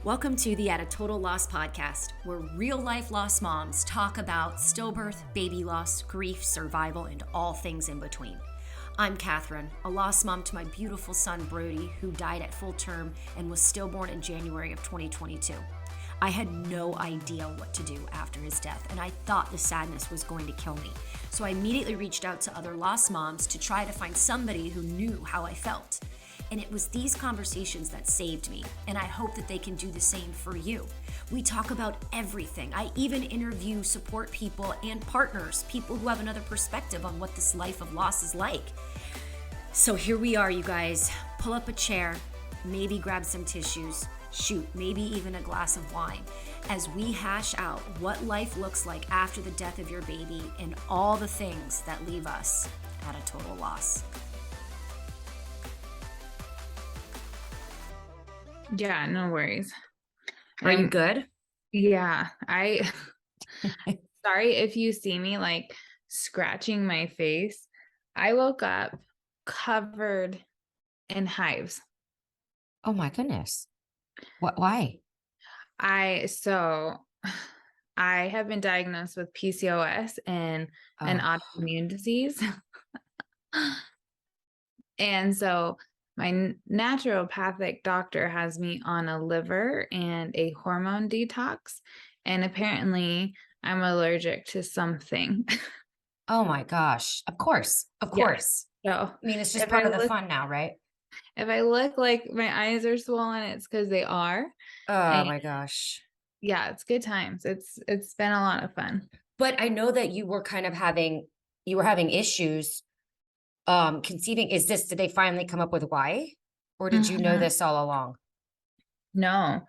Welcome to the At a Total Loss podcast, where real life lost moms talk about stillbirth, baby loss, grief, survival, and all things in between. I'm Katherine, a lost mom to my beautiful son Brody, who died at full term and was stillborn in January of 2022. I had no idea what to do after his death, and I thought the sadness was going to kill me. So I immediately reached out to other lost moms to try to find somebody who knew how I felt. And it was these conversations that saved me, and I hope that they can do the same for you. We talk about everything. I even interview support people and partners, people who have another perspective on what this life of loss is like. So here we are, you guys. Pull up a chair, maybe grab some tissues, shoot, maybe even a glass of wine, as we hash out what life looks like after the death of your baby and all the things that leave us at a total loss. Yeah, no worries. Are you good? Yeah, sorry if you see me like scratching my face. I woke up covered in hives. Oh my goodness. Why? I have been diagnosed with PCOS and an autoimmune disease. And so my naturopathic doctor has me on a liver and a hormone detox. And apparently I'm allergic to something. Oh my gosh. Of course. Of Yeah. course. So I mean, it's just part of the fun now, right? if I look like my eyes are swollen, it's because they are. Oh And my gosh. yeah, it's good times. It's been a lot of fun. But I know that you were having issues conceiving. Did they finally come up with why? Or did you know this all along? No,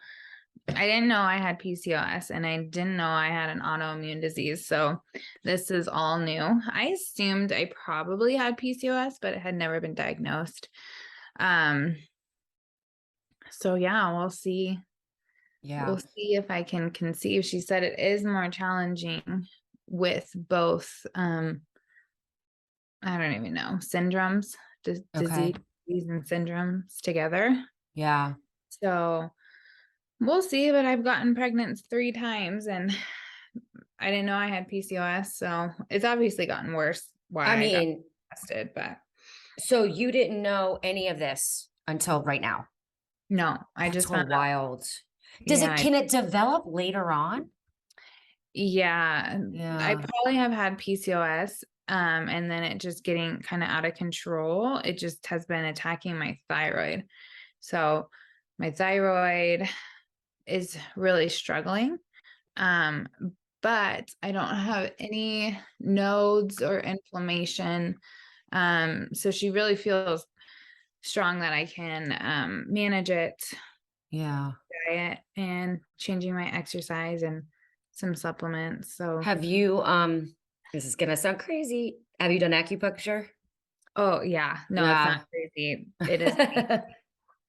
I didn't know I had PCOS and I didn't know I had an autoimmune disease. So this is all new. I assumed I probably had PCOS, but it had never been diagnosed. So yeah, we'll see. Yeah. We'll see if I can conceive. She said it is more challenging with both, I don't even know, syndromes, Okay. disease and syndromes together. Yeah. So we'll see, but I've gotten pregnant 3 times and I didn't know I had PCOS. So it's obviously gotten worse while I got tested, but. So you didn't know any of this until right now? No, I just found out. Wild. Can it develop later on? Yeah. I probably have had PCOS. And then it just getting kind of out of control. It just has been attacking my thyroid. So my thyroid is really struggling. But I don't have any nodes or inflammation. So she really feels strong that I can manage it. Yeah. Diet and changing my exercise and some supplements. So have you, this is gonna sound crazy. Have you done acupuncture? Oh yeah. No, it's not crazy. It is.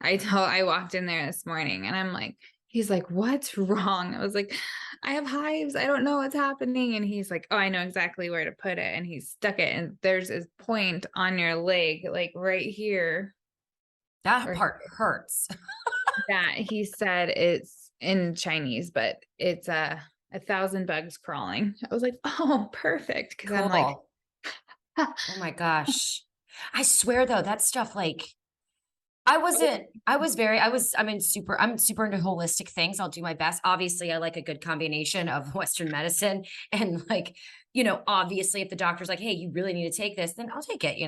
I walked in there this morning and I'm like, he's like, what's wrong? I was like, I have hives. I don't know what's happening. And he's like, oh, I know exactly where to put it. And he stuck it. And there's this point on your leg, like right here. That part hurts. That he said it's in Chinese, but it's 1,000 bugs crawling. I was like, oh, perfect. Cause I'm like, oh my gosh. I swear though, that stuff, like, I'm super into holistic things. I'll do my best. Obviously, I like a good combination of Western medicine and obviously if the doctor's like, hey, you really need to take this, then I'll take it,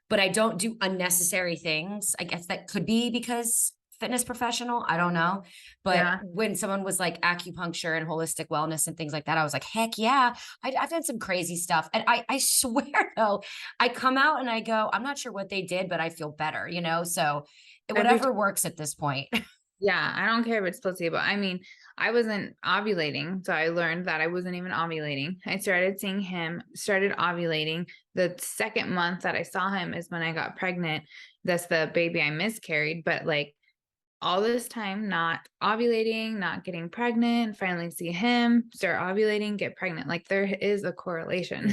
but I don't do unnecessary things. I guess that could be because fitness professional, I don't know. But when someone was like acupuncture and holistic wellness and things like that, I was like, heck yeah, I've done some crazy stuff. And I swear though, I come out and I go, I'm not sure what they did, but I feel better, so whatever works at this point. Yeah, I don't care if it's placebo. I mean, I wasn't ovulating. So I learned that I wasn't even ovulating. I started seeing him, started ovulating. The second month that I saw him is when I got pregnant. That's the baby I miscarried. But like all this time, not ovulating, not getting pregnant, finally see him, start ovulating, get pregnant. Like there is a correlation.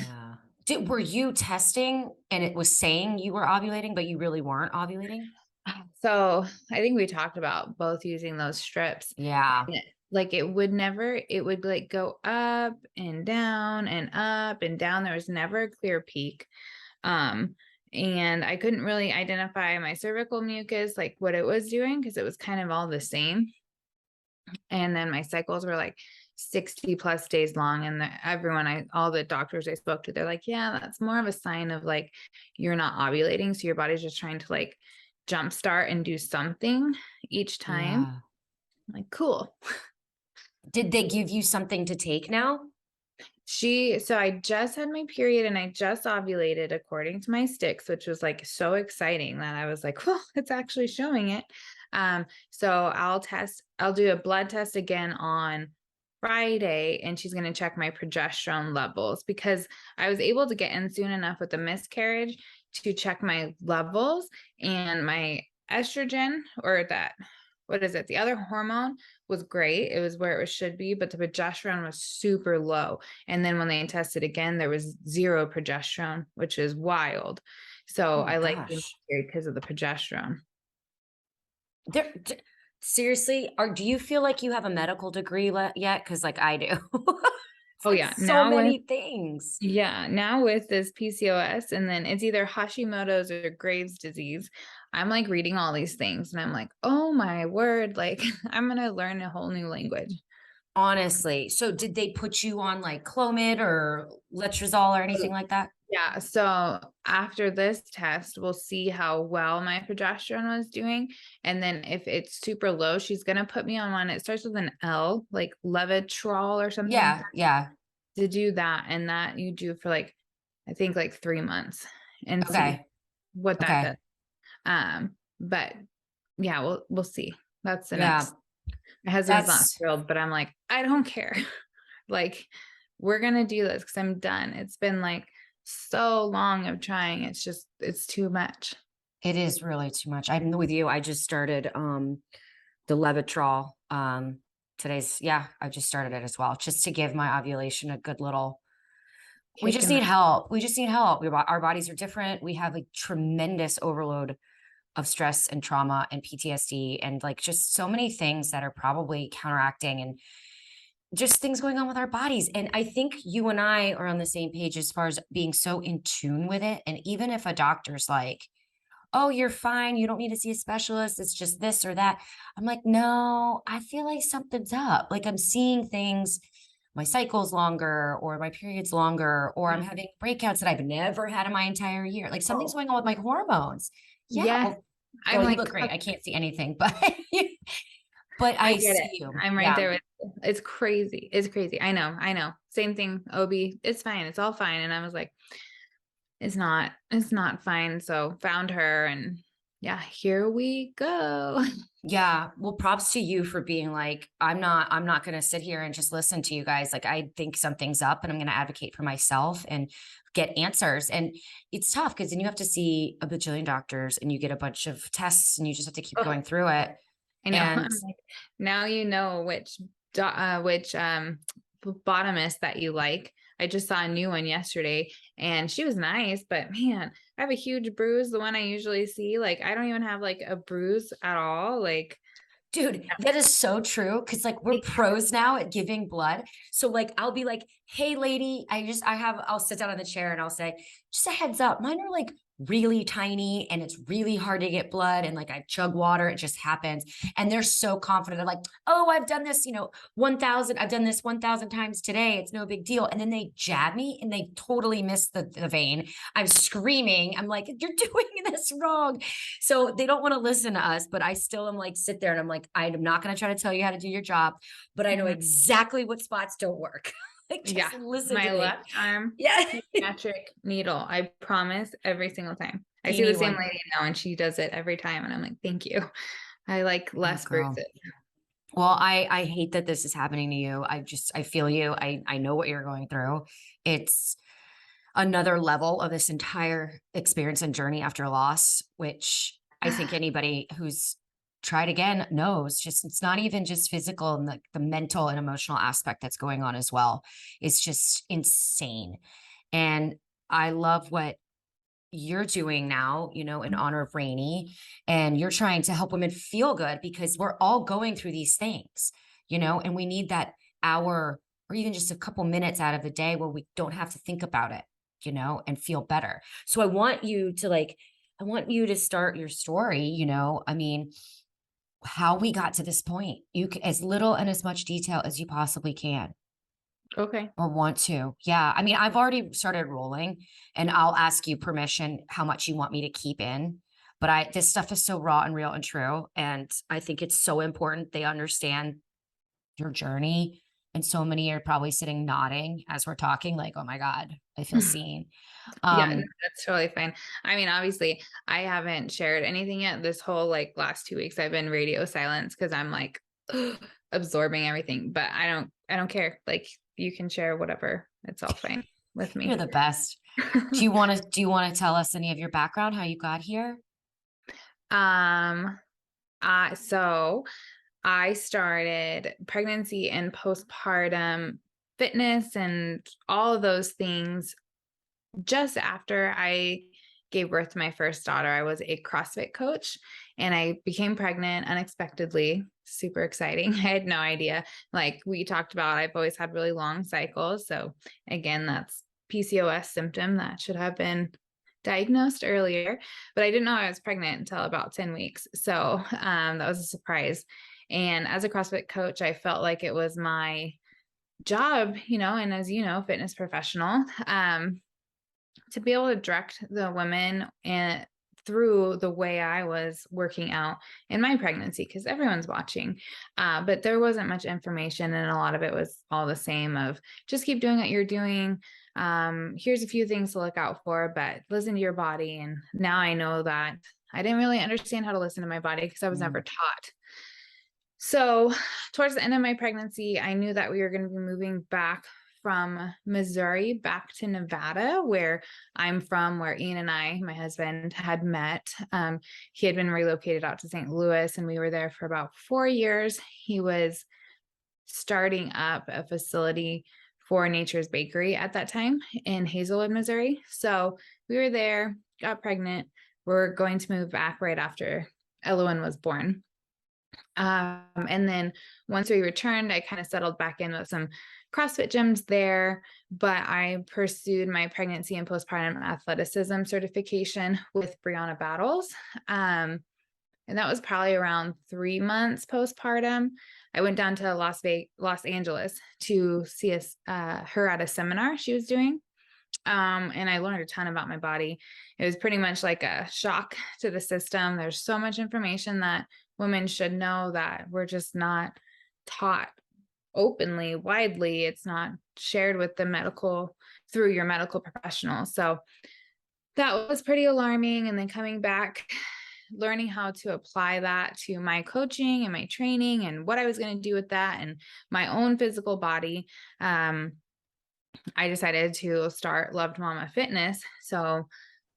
Yeah. Were you testing and it was saying you were ovulating, but you really weren't ovulating? So I think we talked about both using those strips. Yeah. And like it would like go up and down and up and down. There was never a clear peak. Um, and I couldn't really identify my cervical mucus, like what it was doing, because it was kind of all the same. And then my cycles were like 60 plus days long. And all the doctors I spoke to, they're like, yeah, that's more of a sign of like you're not ovulating. So your body's just trying to like jumpstart and do something each time. Yeah. I'm like, cool. Did they give you something to take now? So I just had my period and I just ovulated according to my sticks, which was like so exciting that I was like, well, it's actually showing it. So I'll do a blood test again on Friday, and she's going to check my progesterone levels because I was able to get in soon enough with the miscarriage to check my levels, and my estrogen, or that, what is it? The other hormone was great. It was where it should be, but the progesterone was super low. And then when they tested again, there was 0 progesterone, which is wild. So Oh my I like being gosh. married because of the progesterone. There, seriously, do you feel like you have a medical degree yet? Because like I do. It's Oh like yeah. so many things. Now with this PCOS, and then it's either Hashimoto's or Graves' disease. I'm like reading all these things and I'm like, oh my word, like I'm gonna learn a whole new language. Honestly. So did they put you on like Clomid or Letrozole or anything like that? Yeah. So after this test, we'll see how well my progesterone was doing. And then if it's super low, she's going to put me on one. It starts with an L, like Levitrol or something like Yeah, that, yeah. to do that. And that you do for like, I think like 3 months, and see Okay. what that Okay. does. But yeah, we'll see. That's the Yeah. next. My husband's not That's thrilled, but I'm like, I don't care. Like, we're gonna do this because I'm done. It's been like so long of trying. It's too much. it is really too much. I'm with you. I just started the Levitrol. I just started it as well, just to give my ovulation a good little. We Kick just in the need help. We just need help. Our bodies are different. We have a tremendous overload of stress and trauma and PTSD and like just so many things that are probably counteracting and just things going on with our bodies. And I think you and I are on the same page as far as being so in tune with it. And even if a doctor's like, oh, you're fine, you don't need to see a specialist, it's just this or that. I'm like, no, I feel like something's up. Like I'm seeing things, my cycle's longer, or my period's longer, or I'm Yeah. having breakouts that I've never had in my entire year. Like something's Oh, going on with my hormones. Yeah. yes. Well, I'm girl, you like, look great. I can't see anything, but but I I get see it. you. I'm right Yeah. there with you. It's crazy. It's crazy. I know. Same thing, OB. It's fine. It's all fine. And I was like, it's not fine. So found her, and yeah, here we go. Yeah. Well, props to you for being like, I'm not going to sit here and just listen to you guys. Like, I think something's up and I'm going to advocate for myself and get answers. And it's tough because then you have to see a bajillion doctors and you get a bunch of tests and you just have to keep Oh, going through it. I know. And I'm like, now you know which botanist that you like. I just saw a new one yesterday and she was nice, but man, I have a huge bruise. The one I usually see, like I don't even have like a bruise at all. Like, dude, that is so true. Cause like we're pros now at giving blood. So like I'll be like, hey lady, I'll sit down on the chair and I'll say, just a heads up, mine are like really tiny and it's really hard to get blood. And like I chug water, it just happens. And they're so confident. They're like, oh, I've done this, 1,000, I've done this 1,000 times today. It's no big deal. And then they jab me and they totally miss the vein. I'm screaming. I'm like, you're doing this wrong. So they don't want to listen to us, but I still am like, sit there and I'm like, I'm not going to try to tell you how to do your job, but I know mhm. exactly what spots don't work. Like, Yeah, just listen my to me. left arm Yeah. pediatric needle. I promise, every single time. I see the Teeny same one. lady now and she does it every time. And I'm like, thank you. I like Oh, less girl. bruises. Well, I hate that this is happening to you. I feel you. I know what you're going through. It's another level of this entire experience and journey after loss, which I think anybody who's tried again knows. Just it's not even just physical and the mental and emotional aspect that's going on as well. It's just insane. And I love what you're doing now, in honor of Rainey, and you're trying to help women feel good because we're all going through these things, and we need that hour or even just a couple minutes out of the day where we don't have to think about it, and feel better. So I want you to start your story, I mean, how we got to this point. As little and as much detail as you possibly can Okay. or want to. Yeah. I mean, I've already started rolling and I'll ask you permission how much you want me to keep in. But this stuff is so raw and real and true. And I think it's so important they understand your journey. And so many are probably sitting nodding as we're talking, like, oh my God, I feel seen. Yeah, no, Um, that's totally fine. I mean, obviously, I haven't shared anything yet. This whole like last 2 weeks, I've been radio silence because I'm like absorbing everything. But I don't care. Like you can share whatever. It's all fine with you're me. the best. Do you want to tell us any of your background, how you got here? um, so I started pregnancy and postpartum fitness and all of those things just after I gave birth to my first daughter. I was a CrossFit coach and I became pregnant unexpectedly. Super exciting. I had no idea. Like we talked about, I've always had really long cycles. So again, that's PCOS symptom that should have been diagnosed earlier, but I didn't know I was pregnant until about 10 weeks. So that was a surprise. And as a CrossFit coach, I felt like it was my job, and as you know, fitness professional, to be able to direct the women and through the way I was working out in my pregnancy, because everyone's watching. But there wasn't much information, and a lot of it was all the same of just keep doing what you're doing. Here's a few things to look out for, but listen to your body. And now I know that I didn't really understand how to listen to my body because I was never Mm. taught. So, towards the end of my pregnancy, I knew that we were going to be moving back from Missouri back to Nevada, where I'm from, where Ian and I, my husband, had met. He had been relocated out to St. Louis, and we were there for about 4 years. He was starting up a facility for Nature's Bakery at that time in Hazelwood, Missouri. So we were there, got pregnant. We're going to move back right after Elowen was born. And then once we returned, I kind of settled back in with some CrossFit gyms there, but I pursued my pregnancy and postpartum athleticism certification with Brianna Battles. And that was probably around 3 months postpartum. I went down to Los Angeles to see her at a seminar she was doing. And I learned a ton about my body. It was pretty much like a shock to the system. There's so much information that women should know that we're just not taught openly, widely. It's not shared with through your medical professional. So that was pretty alarming. And then coming back, learning how to apply that to my coaching and my training and what I was going to do with that and my own physical body. I decided to start Loved Momma Fitness. So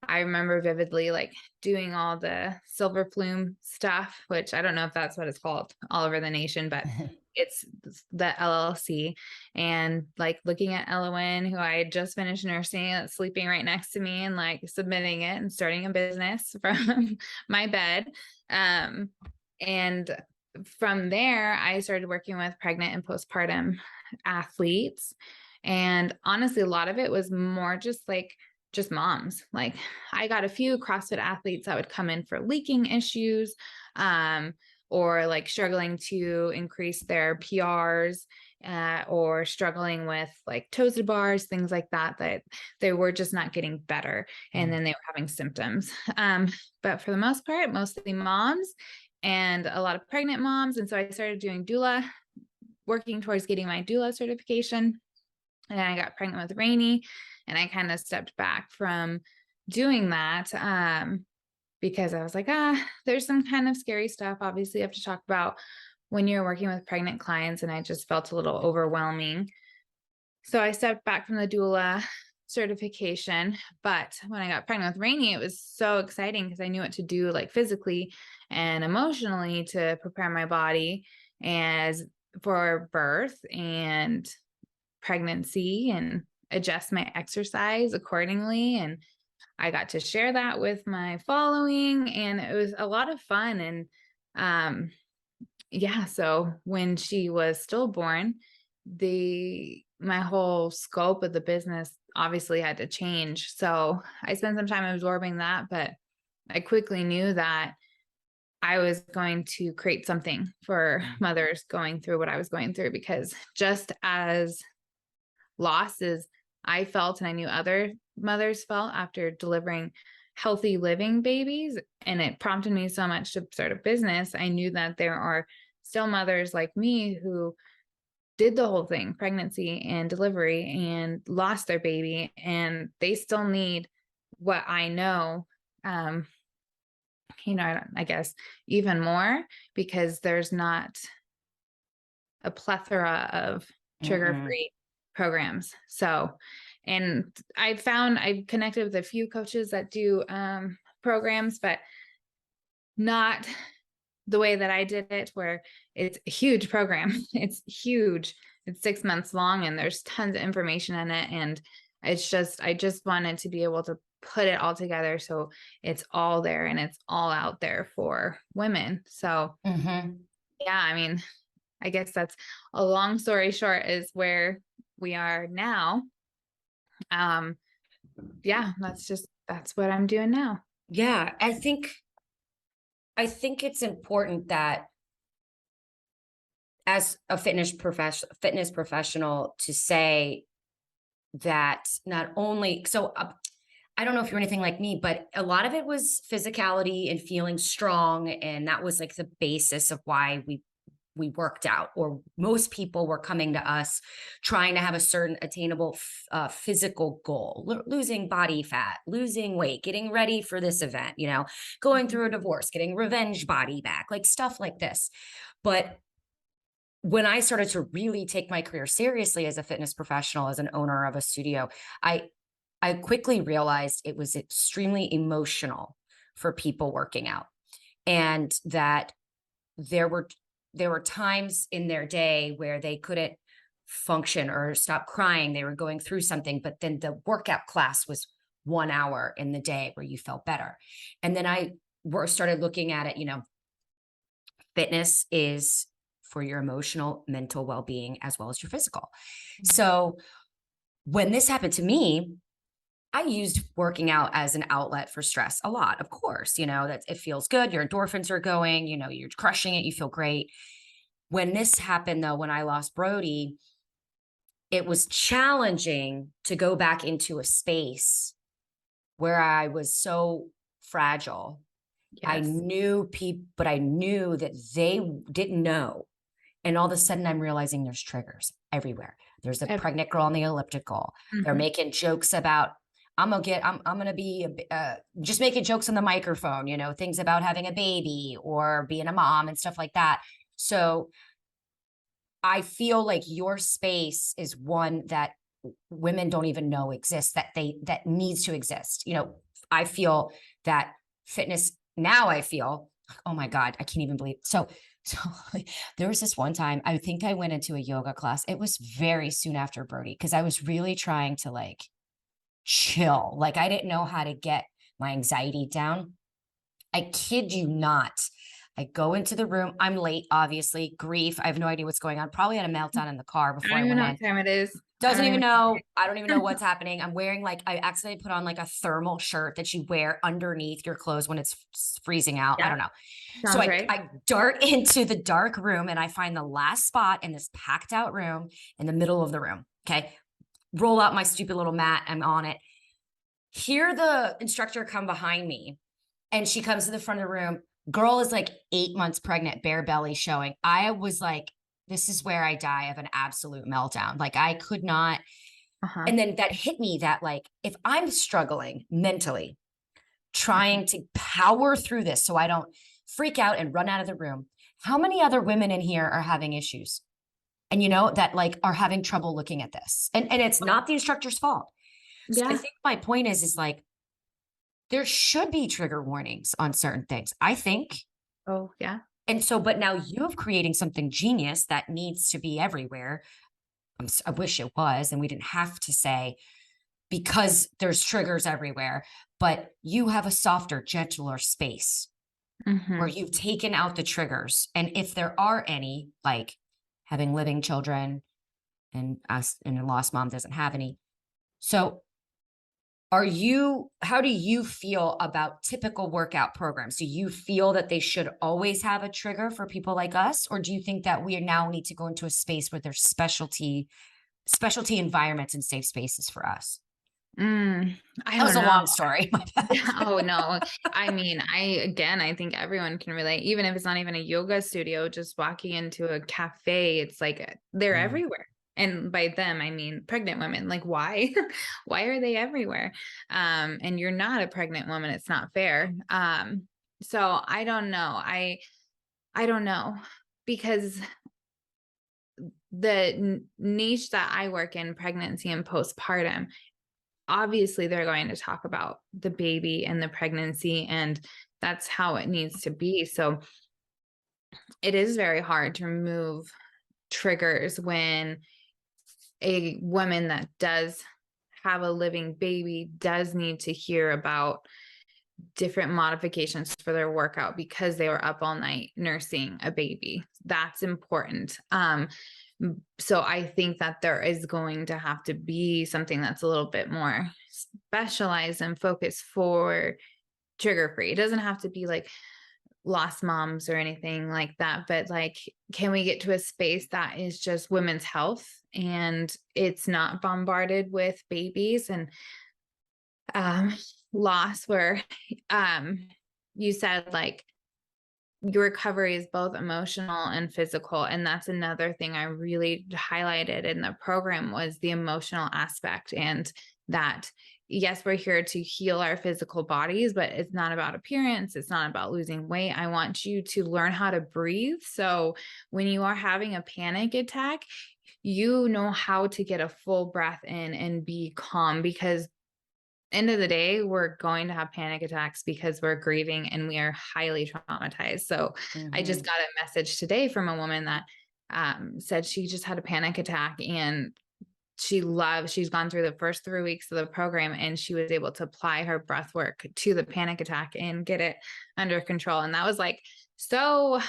I remember vividly like doing all the silver plume stuff, which I don't know if that's what it's called all over the nation, but it's the LLC, and like looking at Elowen, who I had just finished nursing, that's sleeping right next to me, and like submitting it and starting a business from my bed. And from there, I started working with pregnant and postpartum athletes. And honestly, a lot of it was more just moms. Like I got a few CrossFit athletes that would come in for leaking issues, or like struggling to increase their PRs, or struggling with like toes to bars, things like that, that they were just not getting better. And then they were having symptoms. But for the most part, mostly moms and a lot of pregnant moms. And so I started doing doula, working towards getting my doula certification. And I got pregnant with Rainey, and I kind of stepped back from doing that, because I was like, there's some kind of scary stuff. Obviously, you have to talk about when you're working with pregnant clients, and I just felt a little overwhelming. So I stepped back from the doula certification. But when I got pregnant with Rainey, it was so exciting because I knew what to do, like physically and emotionally, to prepare my body as for birth and pregnancy and adjust my exercise accordingly. And I got to share that with my following, and it was a lot of fun. And um, yeah, so when she was stillborn, my whole scope of the business obviously had to change. So I spent some time absorbing that, but I quickly knew that I was going to create something for mothers going through what I was going through, because just as loss as I felt and I knew other mothers felt after delivering healthy living babies, and it prompted me so much to start a business. I knew that there are still mothers like me who did the whole thing, pregnancy and delivery, and lost their baby, and they still need what I know. Um, I guess even more, because there's not a plethora of Mm-mm. trigger-free programs. So, and I've connected with a few coaches that do programs, but not the way that I did it, where it's a huge program. It's huge. It's 6 months long, and there's tons of information in it. And I just wanted to be able to put it all together so it's all there and it's all out there for women. So, Mm-hmm. yeah, I mean, I guess that's a long story short, is where we are now. Um, yeah, that's what I'm doing now. Yeah, I think it's important that as a fitness professional to say that not only I don't know if you're anything like me, but a lot of it was physicality and feeling strong, and that was like the basis of why we worked out, or most people were coming to us trying to have a certain attainable physical goal, losing body fat, losing weight, getting ready for this event, going through a divorce, getting revenge body back, like stuff like this. But when I started to really take my career seriously as a fitness professional, as an owner of a studio, I I quickly realized it was extremely emotional for people working out, and that there were there were times in their day where they couldn't function or stop crying. They were going through something, but then the workout class was 1 hour in the day where you felt better. And then started looking at it, fitness is for your emotional, mental well-being as well as your physical. So when this happened to me, I used working out as an outlet for stress a lot. Of course, that it feels good. Your endorphins are going, you're crushing it. You feel great. When this happened, though, when I lost Brody, it was challenging to go back into a space where I was so fragile. I Yes. knew people, but I knew that they didn't know. And all of a sudden, I'm realizing there's triggers everywhere. There's a Ev- pregnant girl on the elliptical. They're Mhm. making jokes about, I'm gonna be just making jokes on the microphone, things about having a baby or being a mom and stuff like that. So I feel like your space is one that women don't even know exists, that needs to exist. I feel that fitness now, I feel, oh my God, I can't even believe. So there was this one time, I think I went into a yoga class. It was very soon after Brody, because I was really trying to like chill. Like I didn't know how to get my anxiety down. I kid you not. I go into the room. I'm late, obviously. Grief. I have no idea what's going on. Probably had a meltdown in the car I before don't I even went know in. what time it is. I Doesn't don't even even. know. I don't even know what's happening. I'm wearing I accidentally put on like a thermal shirt that you wear underneath your clothes when it's freezing out. I Yeah, don't know. So sounds I, right. I dart into the dark room, and I find the last spot in this packed out room in the middle of the room. Okay. Roll out my stupid little mat. I'm on it. Hear the instructor come behind me, and she comes to the front of the room. Girl is like 8 months pregnant, bare belly showing. I was like, this is where I die of an absolute meltdown. Like I could not. Uh-huh. And then that hit me that like, if I'm struggling mentally, trying to power through this so I don't freak out and run out of the room, how many other women in here are having issues? And that like are having trouble looking at this. And it's not the instructor's fault. So I Yeah. think my point is like there should be trigger warnings on certain things, I think. Oh, yeah. And so, but now you're creating something genius that needs to be everywhere. I wish it was, and we didn't have to say, because there's triggers everywhere. but you have a softer, gentler space where Mhm. you've taken out the triggers. And if there are any, like having living children, and us and a lost mom doesn't have any. So how do you feel about typical workout programs? Do you feel that they should always have a trigger for people like us? Or do you think that we now need to go into a space where there's specialty environments and safe spaces for us? Mm, I That was don't a know. long story. My bad. Oh, no. I mean, I think everyone can relate, even if it's not even a yoga studio, just walking into a cafe, it's like they're Mm, everywhere. And by them, I mean pregnant women. Like, why? Why are they everywhere? And you're not a pregnant woman. It's not fair. So I don't know. I don't know because the niche that I work in, pregnancy and postpartum, obviously they're going to talk about the baby and the pregnancy, and that's how it needs to be. So it is very hard to remove triggers when a woman that does have a living baby does need to hear about different modifications for their workout because they were up all night nursing a baby. That's important. So I think that there is going to have to be something that's a little bit more specialized and focused for trigger free. It doesn't have to be like lost moms or anything like that, but like, can we get to a space that is just women's health and it's not bombarded with babies and um loss where um you said like your recovery is both emotional and physical, and that's another thing I really highlighted in the program was the emotional aspect, and that yes, we're here to heal our physical bodies, but it's not about appearance, it's not about losing weight. I want you to learn how to breathe, so when you are having a panic attack, you know how to get a full breath in and be calm, because end of the day, we're going to have panic attacks because we're grieving and we are highly traumatized. So I just mhm, got a message today from a woman that said she just had a panic attack, and she's gone through the first 3 weeks of the program and she was able to apply her breath work to the panic attack and get it under control. And that was like so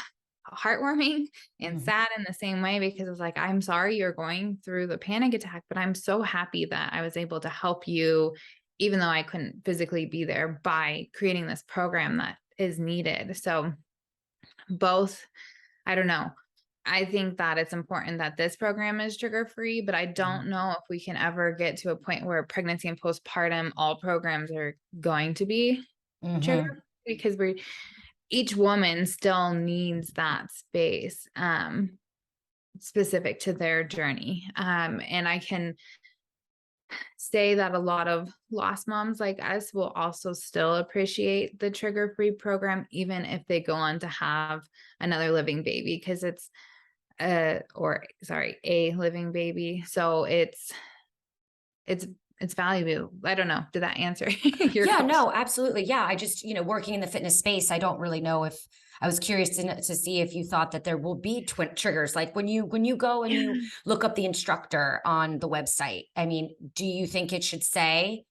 heartwarming and mhm. sad in the same way, because it's like, I'm sorry you're going through the panic attack, but I'm so happy that I was able to help you, even though I couldn't physically be there, by creating this program that is needed. So, both, I don't know. I think that it's important that this program is trigger free, but I Mhm. don't know if we can ever get to a point where pregnancy and postpartum, all programs are going to be trigger Mhm. free, because each woman still needs that space specific to their journey. And I can say that a lot of lost moms like us will also still appreciate the trigger free program, even if they go on to have another living baby, because it's or sorry, a living baby. So it's it's valuable. I don't know. Did that answer your Yeah, question? no, absolutely. Yeah, I just, working in the fitness space, I don't really know if I was curious to see if you thought that there will be twin triggers. Like when you go and you look up the instructor on the website. I mean, do you think it should say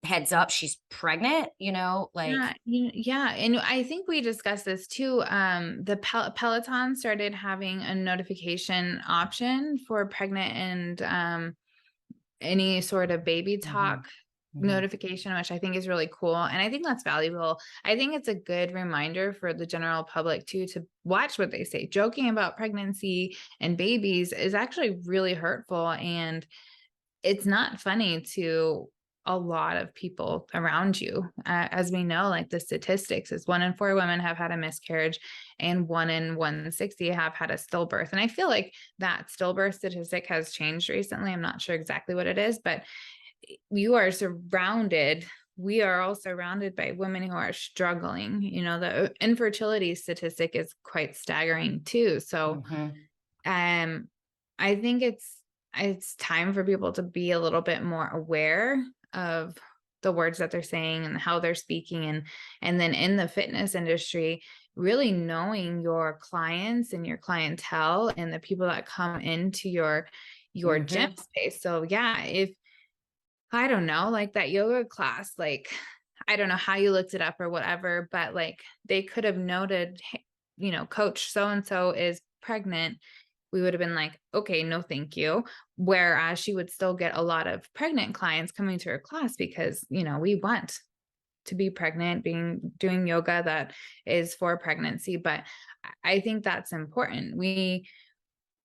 heads up, she's pregnant? Like, Yeah, and I think we discussed this too. The Peloton started having a notification option for pregnant and any sort of baby mhm, talk mhm, notification, which I think is really cool. And I think that's valuable. I think it's a good reminder for the general public too to watch what they say. Joking about pregnancy and babies is actually really hurtful, and it's not funny to a lot of people around you. As we know, like the statistics is 1 in 4 women have had a miscarriage and 1 in 160 have had a stillbirth. And I feel like that stillbirth statistic has changed recently. I'm not sure exactly what it is, but you are surrounded we are all surrounded by women who are struggling. The infertility statistic is quite staggering too. So mhm, um, I think it's time for people to be a little bit more aware of the words that they're saying and how they're speaking, and then in the fitness industry, really knowing your clients and your clientele and the people that come into your gym mhm, space. So yeah, if I don't know, like that yoga class, like I don't know how you looked it up or whatever, but like they could have noted, "Hey, coach so and so is pregnant." We would have been like, okay, no, thank you. Whereas she would still get a lot of pregnant clients coming to her class because, we want to be pregnant, doing yoga that is for pregnancy. But I think that's important. We,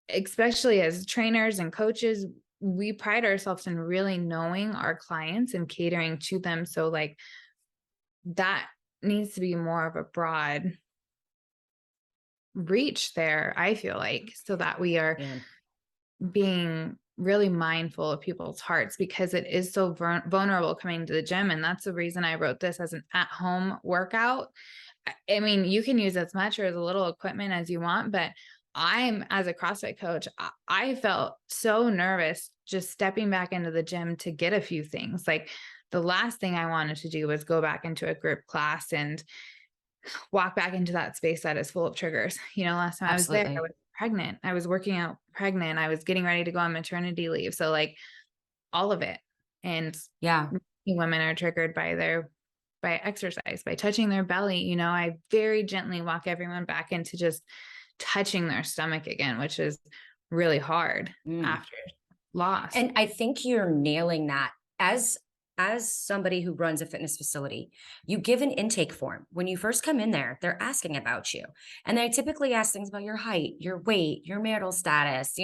especially as trainers and coaches, we pride ourselves in really knowing our clients and catering to them. So like that needs to be more of a broad reach there, I feel like, so that we are Yeah. being really mindful of people's hearts, because it is so vulnerable coming to the gym. And that's the reason I wrote this as an at-home workout. I mean, you can use as much or as little equipment as you want, but as a CrossFit coach, I felt so nervous just stepping back into the gym to get a few things. Like the last thing I wanted to do was go back into a group class and walk back into that space that is full of triggers. Last time I was there, I Absolutely. was pregnant. I was working out pregnant. I was getting ready to go on maternity leave. So like all of it. And Yeah. women are triggered by exercise, by touching their belly. I very gently walk everyone back into just touching their stomach again, which is really hard Mm. after loss. And I think you're nailing that. As somebody who runs a fitness facility, you give an intake form. When you first come in there, they're asking about you. And they typically ask things about your height, your weight, your marital status,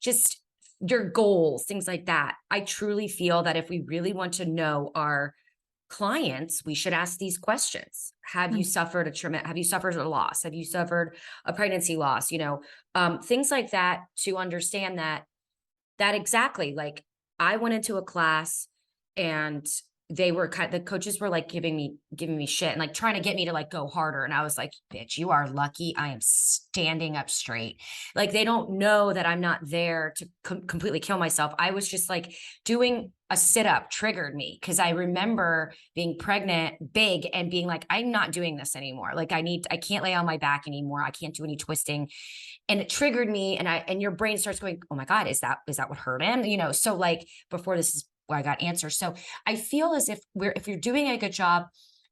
just your goals, things like that. I truly feel that if we really want to know our clients, we should ask these questions. Have you Mm. suffered have you suffered a loss? Have you suffered a pregnancy loss? Things like that, to understand that exactly, like, I went into a class and the coaches were like giving me shit and like trying to get me to like go harder. And I was like, bitch, you are lucky I am standing up straight. Like, they don't know that I'm not there to completely kill myself. I was just like doing a sit up triggered me because I remember being pregnant big and being like, I'm not doing this anymore. Like, I can't lay on my back anymore. I can't do any twisting, and it triggered me, and your brain starts going, oh my god, is that what hurt him, so like, before this is where I got answers. So I feel as if you're doing a good job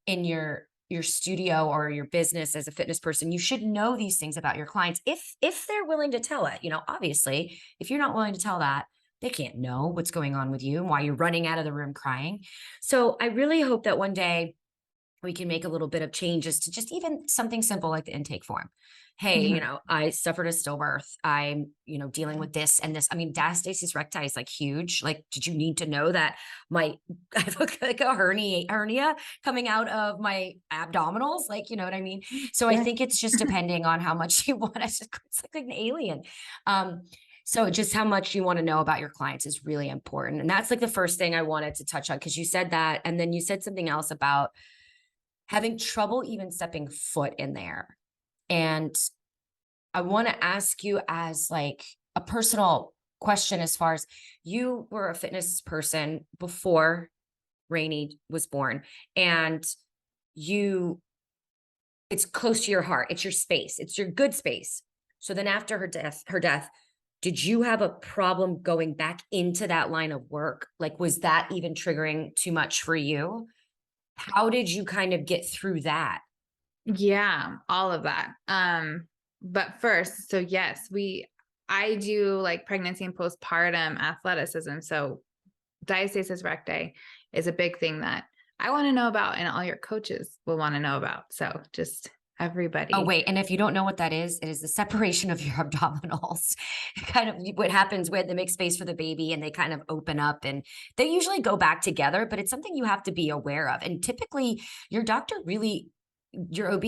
in your studio or your business as a fitness person, you should know these things about your clients if they're willing to tell it. Obviously, if you're not willing to tell that, they can't know what's going on with you and why you're running out of the room crying. So I really hope that one day we can make a little bit of changes to just even something simple like the intake form. Hey, Mhm. I suffered a stillbirth. I'm, dealing with this and this. I mean, diastasis recti is like huge. Like, did you need to know that I have like a hernia coming out of my abdominals? Like, you know what I mean? So I Yeah. think it's just depending on how much you want. It's like an alien. Um, so just how much you want to know about your clients is really important. And that's like the first thing I wanted to touch on, because you said that. And then you said something else about having trouble even stepping foot in there. And I want to ask you as like a personal question, as far as you were a fitness person before Rainey was born, and you it's close to your heart. It's your space. It's your good space. So then after her death, did you have a problem going back into that line of work? Like, was that even triggering too much for you? How did you kind of get through that? Yeah, all of that. But first, so yes, I do like pregnancy and postpartum athleticism. So diastasis recti is a big thing that I want to know about, and all your coaches will want to know about. So just Oh, everybody. wait, and if you don't know what that is, it is the separation of your abdominals. Kind of what happens when they make space for the baby and they kind of open up, and they usually go back together, but it's something you have to be aware of. And typically, your doctor really your OB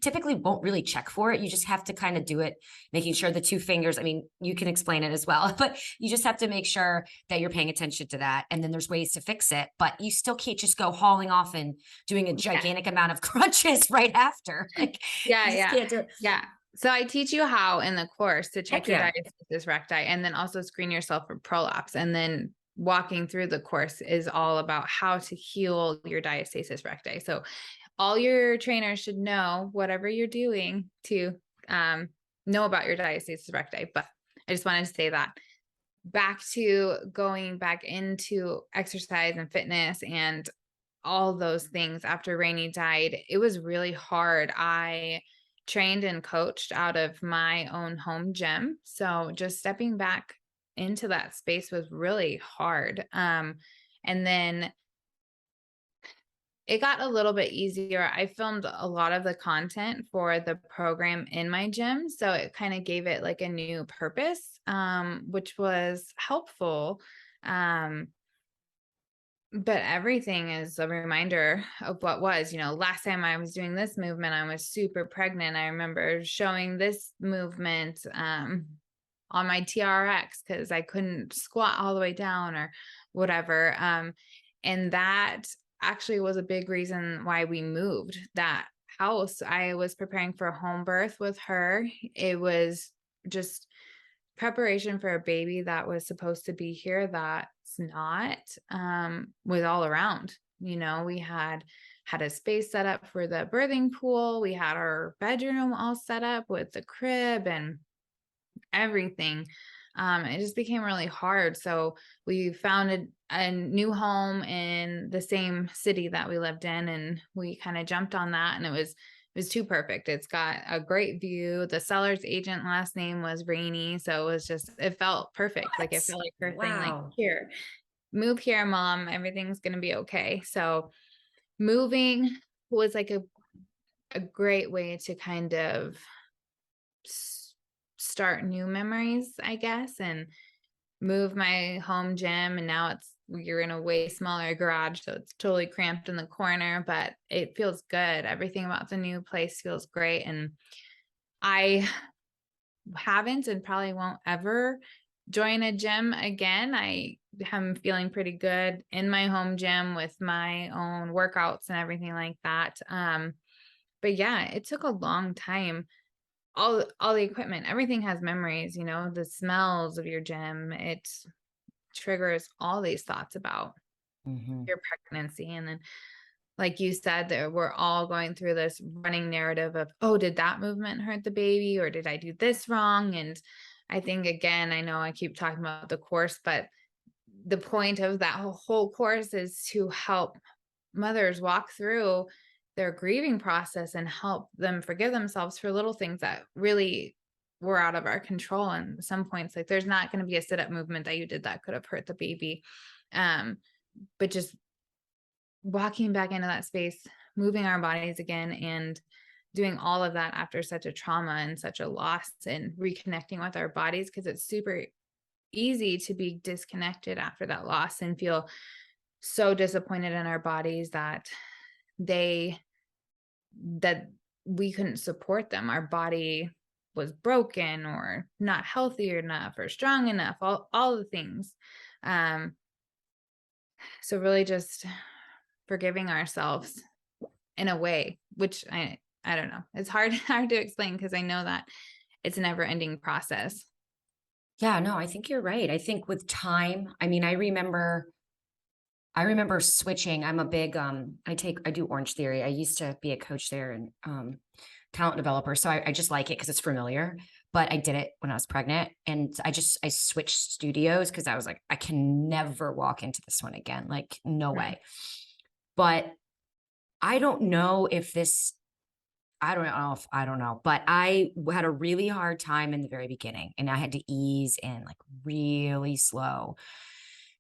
typically won't really check for it. You just have to kind of do it, making sure the two fingers, I mean, you can explain it as well, but you just have to make sure that you're paying attention to that. And then there's ways to fix it, but you still can't just go hauling off and doing a Yeah. gigantic amount of crunches right after. Like, Yeah, you just yeah. can't do it. Yeah. So I teach you how in the course to check Heck your yeah. diastasis recti, and then also screen yourself for prolapse. And then walking through the course is all about how to heal your diastasis recti. So all your trainers should know whatever you're doing to know about your diastasis recti. But I just wanted to say that back to going back into exercise and fitness and all those things after Rainey died, it was really hard. I trained and coached out of my own home gym. So just stepping back into that space was really hard. And then it got a little bit easier. I filmed a lot of the content for the program in my gym, so it kind of gave it like a new purpose, which was helpful. Um, but everything is a reminder of what was. Last time I was doing this movement, I was super pregnant. I remember showing this movement on my TRX because I couldn't squat all the way down or whatever. And that actually was a big reason why we moved that house. I was preparing for a home birth with her. It was just preparation for a baby that was supposed to be here that's not, was all around. We had a space set up for the birthing pool. We had our bedroom all set up with the crib and everything. It just became really hard. So we found a new home in the same city that we lived in, and we kind of jumped on that, and it was too perfect. It's got a great view. The seller's agent last name was Rainey, so it felt perfect. Like it What? felt like her thing, like, Wow. here, move here, mom. Everything's gonna be okay. So moving was like a great way to kind of start new memories, I guess, and move my home gym. And now you're in a way smaller garage, so it's totally cramped in the corner, but it feels good. Everything about the new place feels great. And I haven't and probably won't ever join a gym again. I am feeling pretty good in my home gym with my own workouts and everything like that. But yeah, it took a long time. All the equipment, everything has memories, the smells of your gym. It triggers all these thoughts about Hmm. your pregnancy. And then, like you said, that we're all going through this running narrative of, oh, did that movement hurt the baby, or did I do this wrong? And I think, again, I know I keep talking about the course, but the point of that whole course is to help mothers walk through their grieving process and help them forgive themselves for little things that really were out of our control. And some points, like, there's not going to be a sit up movement that you did that could have hurt the baby. um but just walking back into that space, moving our bodies again, and doing all of that after such a trauma and such a loss, and reconnecting with our bodies, because it's super easy to be disconnected after that loss and feel so disappointed in our bodies they that we couldn't support them. Our body was broken or not healthy enough or strong enough, all the things. Um, so really just forgiving ourselves in a way, which I don't know. It's hard hard to explain because I know that it's a never ending process. Yeah, no, I think you're right. I think with time, I mean, I remember switching. I'm a big I do Orange Theory. I used to be a coach there and talent developer. So I just like it because it's familiar. But I did it when I was pregnant and I switched studios because I was like, I can never walk into this one again. Like, no Mm. way. But I don't know if this I don't know, but I had a really hard time in the very beginning and I had to ease in like really slow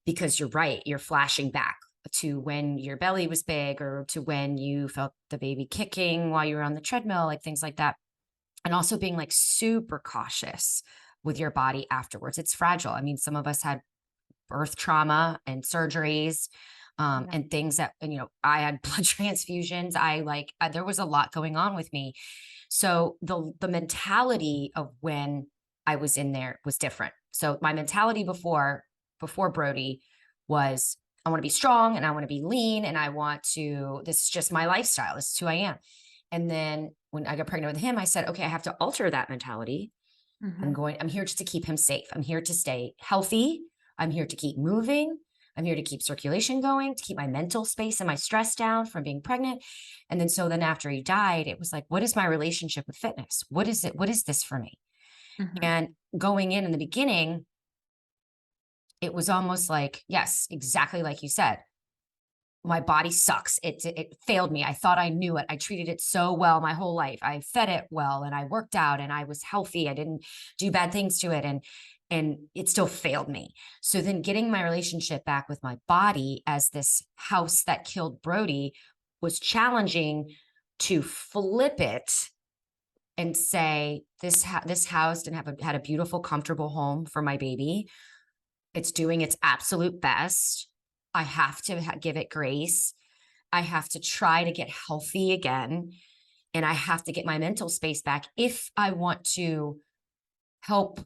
because you're right. You're flashing back to when your belly was big or to when you felt the baby kicking while you were on the treadmill, like things like that. And also being like super cautious with your body afterwards. It's fragile. I mean, some of us had birth trauma and surgeries Yeah. and things that, and, I had blood transfusions. There was a lot going on with me. So the mentality of when I was in there was different. So my mentality before Brody was I want to be strong and I want to be lean and this is just my lifestyle. This is who I am. And then when I got pregnant with him, I said, okay, I have to alter that mentality. Hmm. I'm here just to keep him safe. I'm here to stay healthy. I'm here to keep moving. I'm here to keep circulation going, to keep my mental space and my stress down from being pregnant. And then after he died, it was like, what is my relationship with fitness? What is it? What is this for me? Hmm. And going in the beginning, it was almost like, yes, exactly like you said. my body sucks. It failed me. I thought I knew it. I treated it so well my whole life. I fed it well and I worked out and I was healthy. I didn't do bad things to it. And it still failed me. So then getting my relationship back with my body as this house that killed Brody was challenging to flip it and say, this house didn't had a beautiful, comfortable home for my baby. It's doing its absolute best. I have to give it grace. I have to try to get healthy again. And I have to get my mental space back if I want to help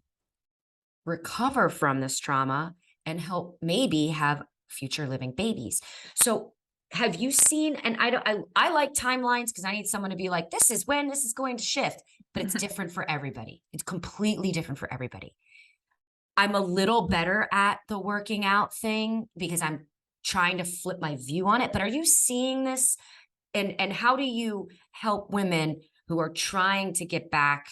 recover from this trauma and help maybe have future living babies. So have you seen, and I like timelines because I need someone to be like, this is when this is going to shift, but it's different for everybody. It's completely different for everybody. I'm a little better at the working out thing because I'm trying to flip my view on it. But are you seeing this? And how do you help women who are trying to get back?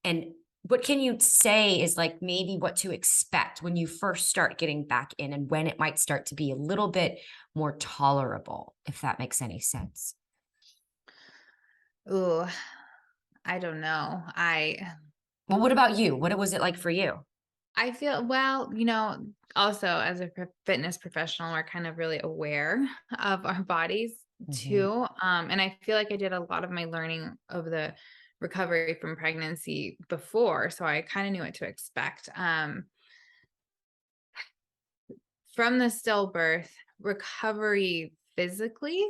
And what can you say is like maybe what to expect when you first start getting back in and when it might start to be a little bit more tolerable, if that makes any sense? Ooh, I don't know. Well, what about you? What was it like for you? I feel, well, also as a fitness professional, we're kind of really aware of our bodies Mhm. too. And I feel like I did a lot of my learning of the recovery from pregnancy before, so I kind of knew what to expect. From the stillbirth, recovery physically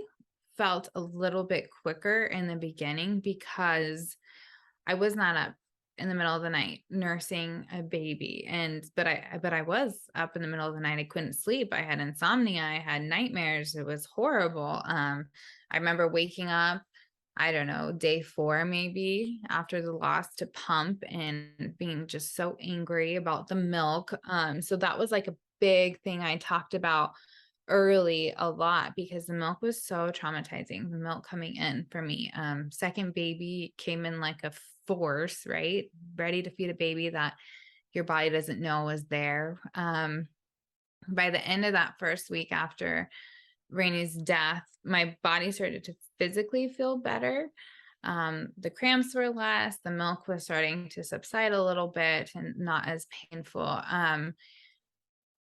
felt a little bit quicker in the beginning because I was not up in the middle of the night nursing a baby, but I was up in the middle of the night. I couldn't sleep. I had insomnia. I had nightmares. It was horrible. I remember waking up, I don't know, day 4 maybe after the loss to pump and being just so angry about the milk. So that was like a big thing I talked about early a lot because the milk was so traumatizing, the milk coming in for me. Second baby came in like a force, right? Ready to feed a baby that your body doesn't know is there. By the end of that first week after Rainey's death, my body started to physically feel better. The cramps were less, the milk was starting to subside a little bit and not as painful.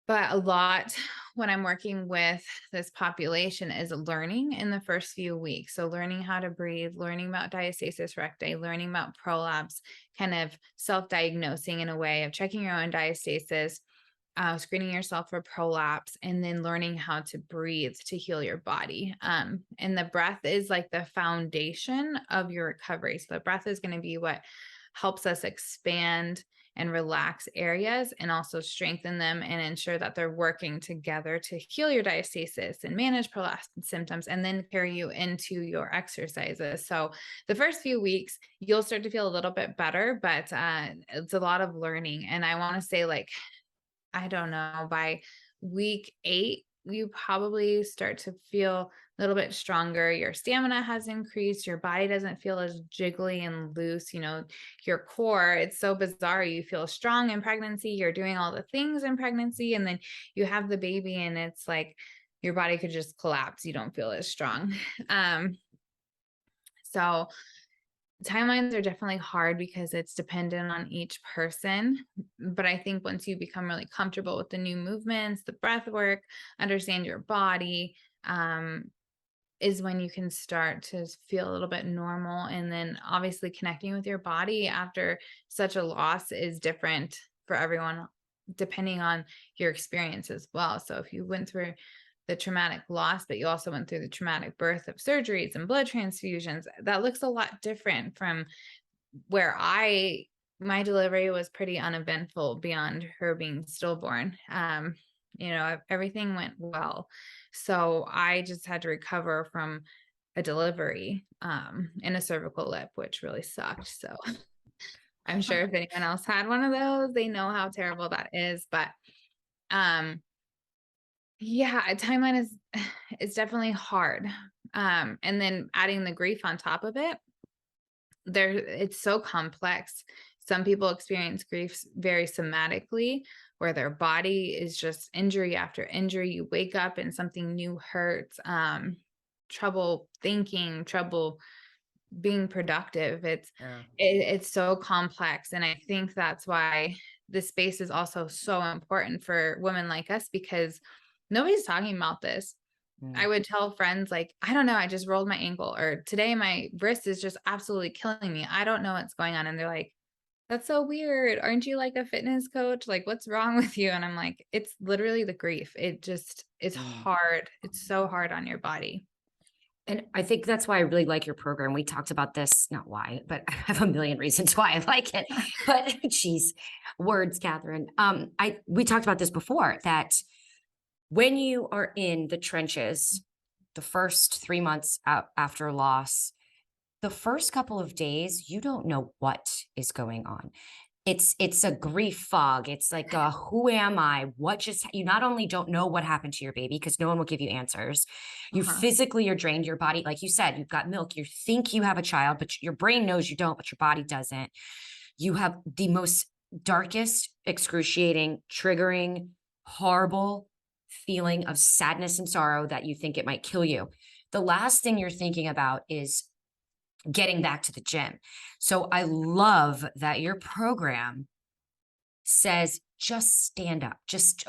But a lot when I'm working with this population is learning in the first few weeks. So learning how to breathe, learning about diastasis recti, learning about prolapse, kind of self-diagnosing in a way of checking your own diastasis, screening yourself for prolapse, and then learning how to breathe to heal your body. And the breath is like the foundation of your recovery. So the breath is going to be what helps us expand and relax areas and also strengthen them and ensure that they're working together to heal your diastasis and manage prolapse symptoms and then carry you into your exercises. So the first few weeks, you'll start to feel a little bit better, but it's a lot of learning. And I want to say, like, I don't know, by week 8, you probably start to feel a little bit stronger. Your stamina has increased. Your body doesn't feel as jiggly and loose. Your core, it's so bizarre. You feel strong in pregnancy. You're doing all the things in pregnancy. And then you have the baby, and it's like your body could just collapse. You don't feel as strong. So timelines are definitely hard because it's dependent on each person. But I think once you become really comfortable with the new movements, the breath work, understand your body, is when you can start to feel a little bit normal. And then obviously connecting with your body after such a loss is different for everyone, depending on your experience as well. So if you went through the traumatic loss, but you also went through the traumatic birth of surgeries and blood transfusions, that looks a lot different from where my delivery was pretty uneventful beyond her being stillborn. Everything went well. So I just had to recover from a delivery in a cervical lip, which really sucked. So I'm sure if anyone else had one of those, they know how terrible that is. But yeah, a timeline is it's definitely hard. And then adding the grief on top of it, it's so complex. Some people experience grief very somatically, where their body is just injury after injury. You wake up and something new hurts, trouble thinking, trouble being productive. Yeah. It's so complex. And I think that's why this space is also so important for women like us, because nobody's talking about this. I Mm. would tell friends like, I don't know, I just rolled my ankle, or today my wrist is just absolutely killing me. I don't know what's going on. And they're like, that's so weird. Aren't you like a fitness coach? Like, what's wrong with you? And I'm like, it's literally the grief. It just is Mm. hard. It's so hard on your body. And I think that's why I really like your program. We talked about this, not why, but I have a million reasons why I like it. But geez, words, Catherine. We talked about this before, that when you are in the trenches, the first 3 months after loss, the first couple of days, you don't know what is going on. It's a grief fog. It's like, who am I? You not only don't know what happened to your baby, because no one will give you answers. You Uh-huh. physically are drained. Your body, like you said, you've got milk. You think you have a child, but your brain knows you don't, but your body doesn't. You have the most darkest, excruciating, triggering, horrible feeling of sadness and sorrow that you think it might kill you. The last thing you're thinking about is getting back to the gym. So I love that your program says just stand up, just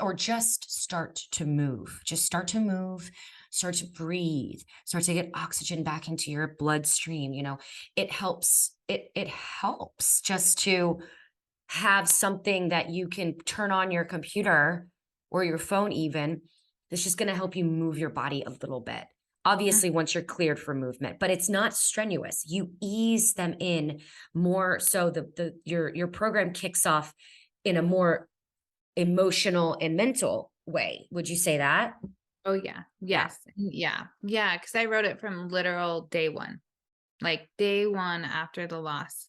start to move. Just start to move, start to breathe, start to get oxygen back into your bloodstream. It helps. It helps just to have something that you can turn on your computer or your phone even, that's just going to help you move your body a little bit. Obviously, once you're cleared for movement, but it's not strenuous. You ease them in more, so your program kicks off in a more emotional and mental way. Would you say that? Oh yeah. Yeah. Yes. Yeah. Yeah. Cause I wrote it from literal day one, like day one after the loss.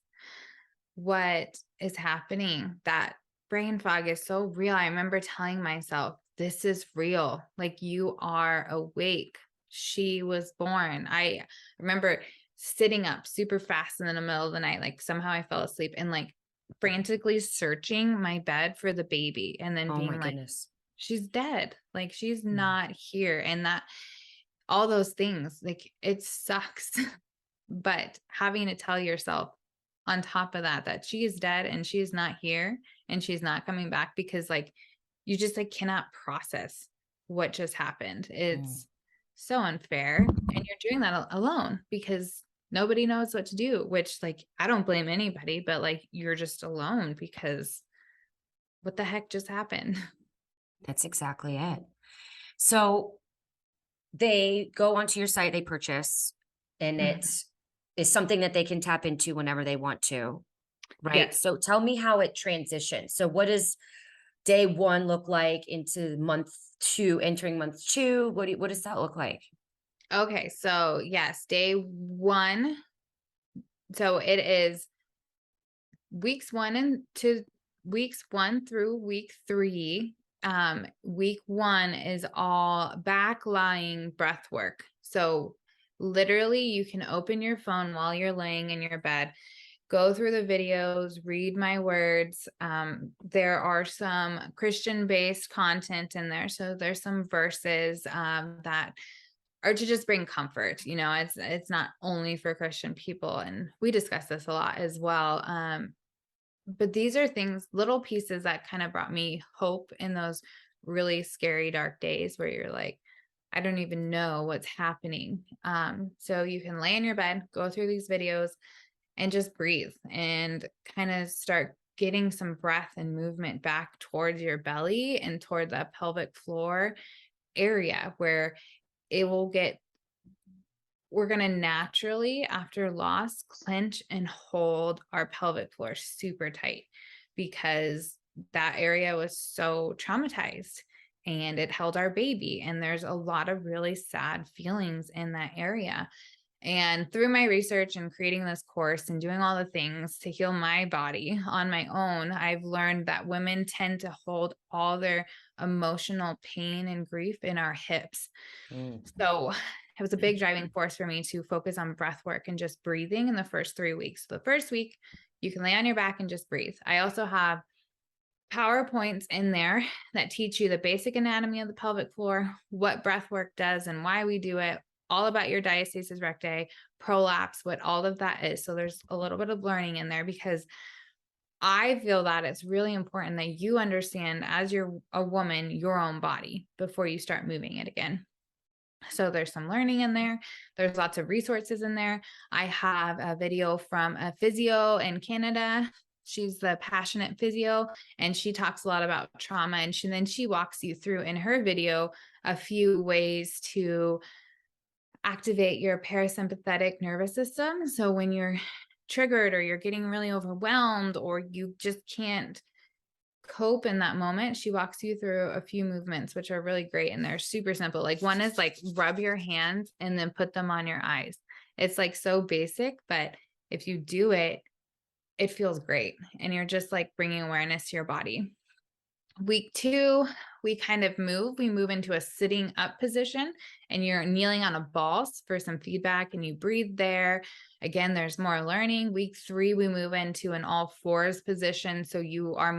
What is happening? That brain fog is so real. I remember telling myself, this is real. Like, you are awake. She was born. I remember sitting up super fast in the middle of the night. Like, somehow I fell asleep and like frantically searching my bed for the baby, and then Oh my being like, goodness. she's dead. Like, she's Mm. not here. And that, all those things, like, it sucks. But having to tell yourself on top of that, that she is dead and she is not here and she's not coming back, because like, you just like cannot process what just happened. Mm. It's so unfair. And you're doing that alone, because nobody knows what to do, which like, I don't blame anybody, but like, you're just alone because what the heck just happened? That's exactly it. So they go onto your site, they purchase, and it Mhm. is something that they can tap into whenever they want to, right? Yes. So tell me how it transitions. So what does day one look like into month two, entering month two? What does that look like? Okay. So yes, day one. So it is weeks 1 through week 3. Week 1 is all back lying breath work. So literally, you can open your phone while you're laying in your bed, go through the videos, read my words. There are some Christian based content in there, so there's some verses that are to just bring comfort. It's not only for Christian people, and we discuss this a lot as well. But these are things, little pieces that kind of brought me hope in those really scary, dark days where you're like, I don't even know what's happening. So you can lay in your bed, go through these videos, and just breathe and kind of start getting some breath and movement back towards your belly and toward the pelvic floor area, where it will get we're going to naturally, after loss, clench and hold our pelvic floor super tight, because that area was so traumatized and it held our baby. And there's a lot of really sad feelings in that area. And through my research and creating this course and doing all the things to heal my body on my own, I've learned that women tend to hold all their emotional pain and grief in our hips. Mm. So it was a big driving force for me to focus on breath work and just breathing in the first 3 weeks. The first week, You can lay on your back and just breathe. I also have PowerPoints in there that teach you the basic anatomy of the pelvic floor, what breath work does and why we do it, all about your diastasis recti, prolapse, what all of that is. So there's a little bit of learning in there because I feel that it's really important that you understand as you're a woman, your own body before you start moving it again. So there's some learning in there. There's lots of resources in there. I have a video from a physio in Canada. She's the passionate physio, and she talks a lot about trauma. And then she walks you through in her video a few ways to activate your parasympathetic nervous system. So when you're triggered or you're getting really overwhelmed or you just can't cope in that moment, she walks you through a few movements, which are really great. And they're super simple. Like one is like rub your hands and then put them on your eyes. It's like so basic, but if you do it, it feels great. And you're just like bringing awareness to your body. Week 2, we move into a sitting up position and you're kneeling on a ball for some feedback and you breathe there. Again, there's more learning. Week 3, we move into an all fours position. So you are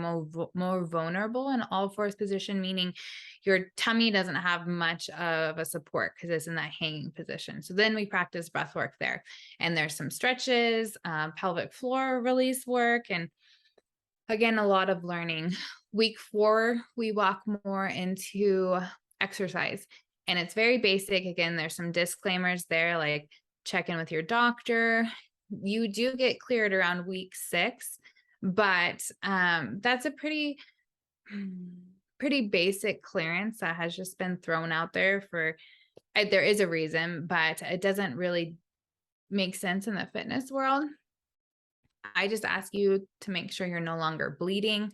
more vulnerable in all fours position, meaning your tummy doesn't have much of a support because it's in that hanging position. So then we practice breath work there. And there's some stretches, pelvic floor release work, and again, a lot of learning. Week 4, we walk more into exercise and it's very basic. Again, there's some disclaimers there, like check in with your doctor. You do get cleared around week 6, but that's a pretty basic clearance that has just been thrown out there there is a reason, but it doesn't really make sense in the fitness world. I just ask you to make sure you're no longer bleeding.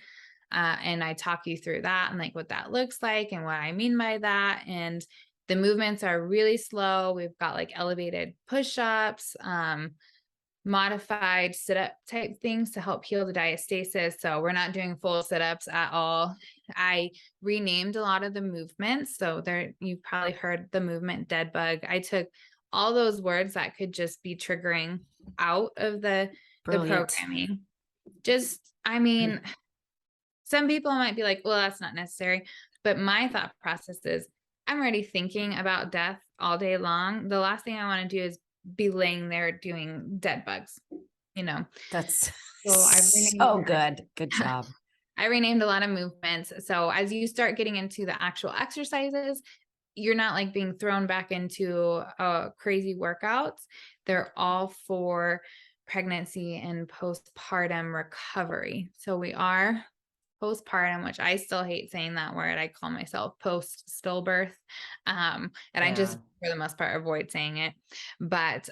And I talk you through that and like what that looks like and what I mean by that. And the movements are really slow. We've got like elevated push-ups, modified sit-up type things to help heal the diastasis. So we're not doing full sit-ups at all. I renamed a lot of the movements. So you've probably heard the movement dead bug. I took all those words that could just be triggering out of the programming. Some people might be like, well, that's not necessary. But my thought process is I'm already thinking about death all day long. The last thing I want to do is be laying there doing dead bugs, That's so good. Good job. I renamed a lot of movements. So as you start getting into the actual exercises, you're not like being thrown back into crazy workouts. They're all for pregnancy and postpartum recovery. So we are postpartum, which I still hate saying that word. I call myself post stillbirth. I just, for the most part, avoid saying it. But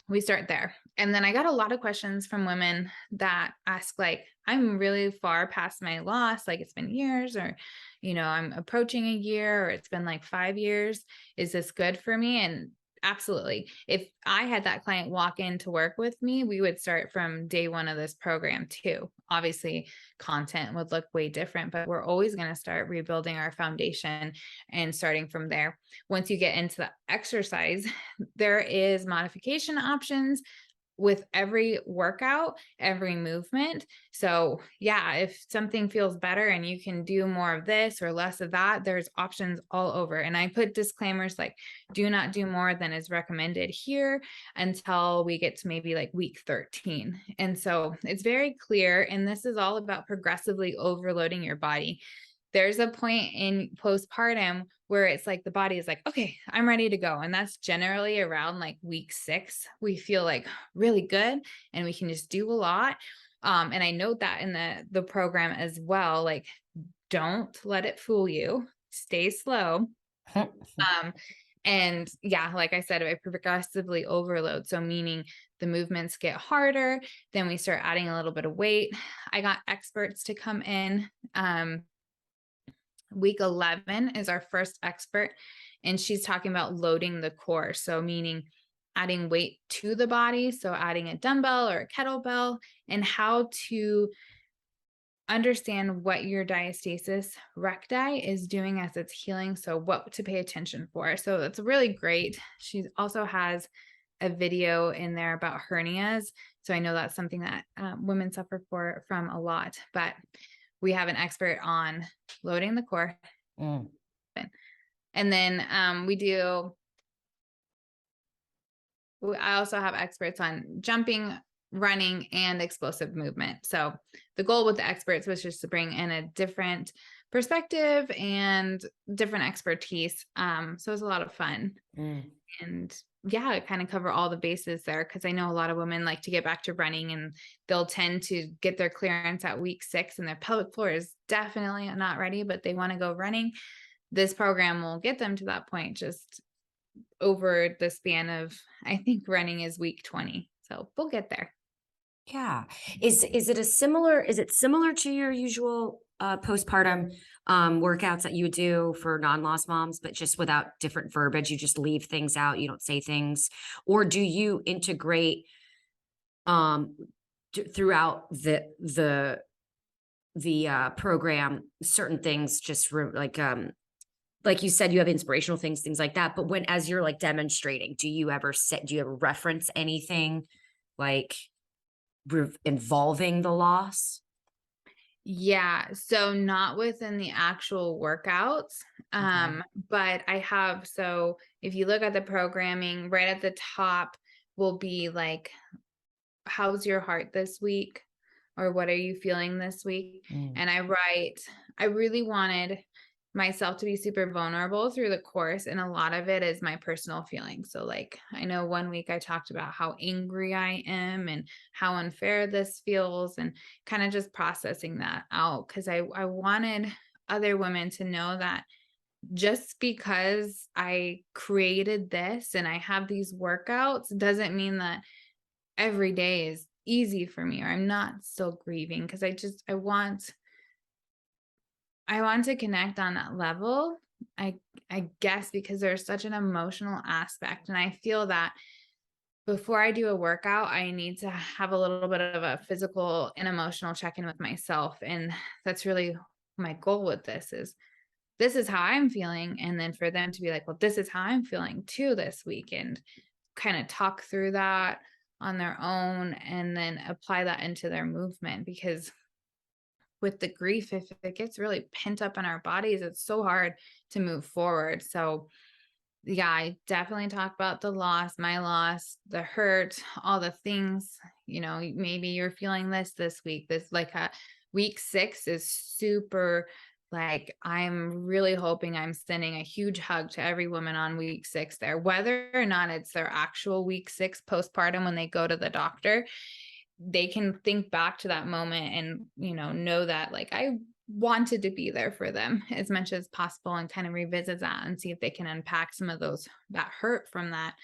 we start there. And then I got a lot of questions from women that ask, like, I'm really far past my loss. Like, it's been years, or, I'm approaching a year, or it's been like 5 years. Is this good for me? And absolutely. If I had that client walk in to work with me, we would start from day 1 of this program too. Obviously, content would look way different, but we're always going to start rebuilding our foundation and starting from there. Once you get into the exercise, there is modification options with every workout, every movement. So yeah, if something feels better and you can do more of this or less of that, there's options all over. And I put disclaimers like, do not do more than is recommended here until we get to maybe like week 13. And so it's very clear. And this is all about progressively overloading your body. There's a point in postpartum where it's like the body is like, okay, I'm ready to go. And that's generally around like week 6. We feel like really good and we can just do a lot. And I note that in the program as well, like, don't let it fool you. Stay slow. And yeah, like I said, I progressively overload. So meaning the movements get harder, then we start adding a little bit of weight. I got experts to come in. Week 11 is our first expert, and she's talking about loading the core. So meaning adding weight to the body. So adding a dumbbell or a kettlebell, and how to understand what your diastasis recti is doing as it's healing. So what to pay attention for. So that's really great. She also has a video in there about hernias. So I know that's something that women suffer from a lot, but we have an expert on loading the core. Mm. And then I also have experts on jumping, running, and explosive movement. So the goal with the experts was just to bring in a different perspective and different expertise. So it was a lot of fun. Mm. And yeah, kind of cover all the bases there, because I know a lot of women like to get back to running and they'll tend to get their clearance at week 6 and their pelvic floor is definitely not ready, but they want to go running. This program will get them to that point just over the span of, I think running is week 20. So we'll get there. Yeah. Is it similar to your usual postpartum workouts that you do for non-lost moms, but just without different verbiage? You just leave things out, you don't say things, or do you integrate um throughout the program certain things, just like you said, you have inspirational things like that, but when as you're like demonstrating, do you ever reference anything like involving the loss? Yeah. So not within the actual workouts. Okay. But I have, so if you look at the programming, right at the top will be like, how's your heart this week? Or what are you feeling this week? Mm. And I really wanted myself to be super vulnerable through the course. And a lot of it is my personal feelings. So, like, I know one week I talked about how angry I am and how unfair this feels, and kind of just processing that out. Cause I wanted other women to know that just because I created this and I have these workouts doesn't mean that every day is easy for me or I'm not still grieving, because I want to connect on that level. I guess because there's such an emotional aspect, and I feel that before I do a workout, I need to have a little bit of a physical and emotional check-in with myself, and that's really my goal with this is how I'm feeling, and then for them to be like, well, this is how I'm feeling too this week, and kind of talk through that on their own and then apply that into their movement. Because with the grief, if it gets really pent up in our bodies, it's so hard to move forward. So yeah, I definitely talk about the loss, my loss, the hurt, all the things. Maybe you're feeling this week. This, like, week 6 is super, like, I'm really hoping I'm sending a huge hug to every woman on week 6 there, whether or not it's their actual week 6 postpartum when they go to the doctor. They can think back to that moment and, know that, like, I wanted to be there for them as much as possible, and kind of revisit that and see if they can unpack some of that hurt from that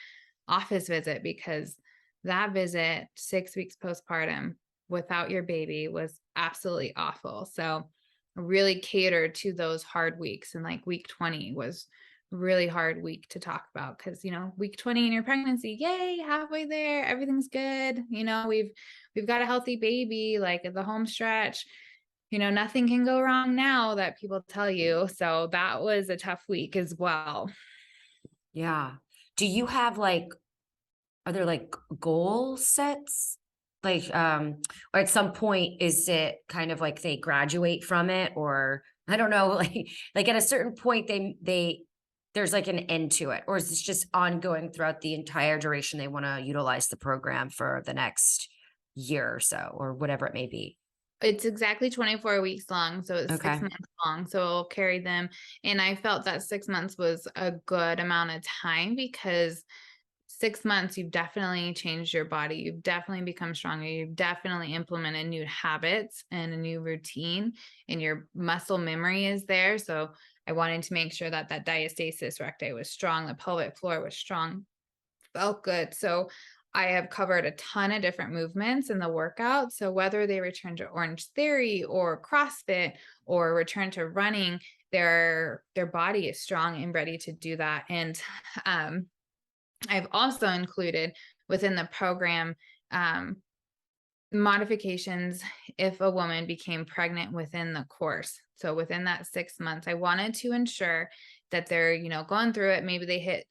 office visit, because that visit 6 weeks postpartum without your baby was absolutely awful. So really catered to those hard weeks. And like week 20 was really hard week to talk about, because week 20 in your pregnancy, yay, halfway there, everything's good, we've got a healthy baby, like at the home stretch, nothing can go wrong now, that people tell you. So that was a tough week as well. Yeah. Do you have are there like goal sets? Or at some point, is it kind of like they graduate from it, or I don't know, like at a certain point there's like an end to it, or is this just ongoing throughout the entire duration they want to utilize the program for the next year or so, or whatever it may be? It's exactly 24 weeks long, so it's 6 Okay. months long, so it'll carry them. And I felt that 6 months was a good amount of time, because 6 months, you've definitely changed your body. You've definitely become stronger. You've definitely implemented new habits and a new routine, and your muscle memory is there. So I wanted to make sure that that diastasis recti was strong. The pelvic floor was strong, felt good. So I have covered a ton of different movements in the workout. So whether they return to Orange Theory or CrossFit or return to running, their body is strong and ready to do that. And I've also included within the program modifications if a woman became pregnant within the course. So within that 6 months, I wanted to ensure that they're, going through it. Maybe they hit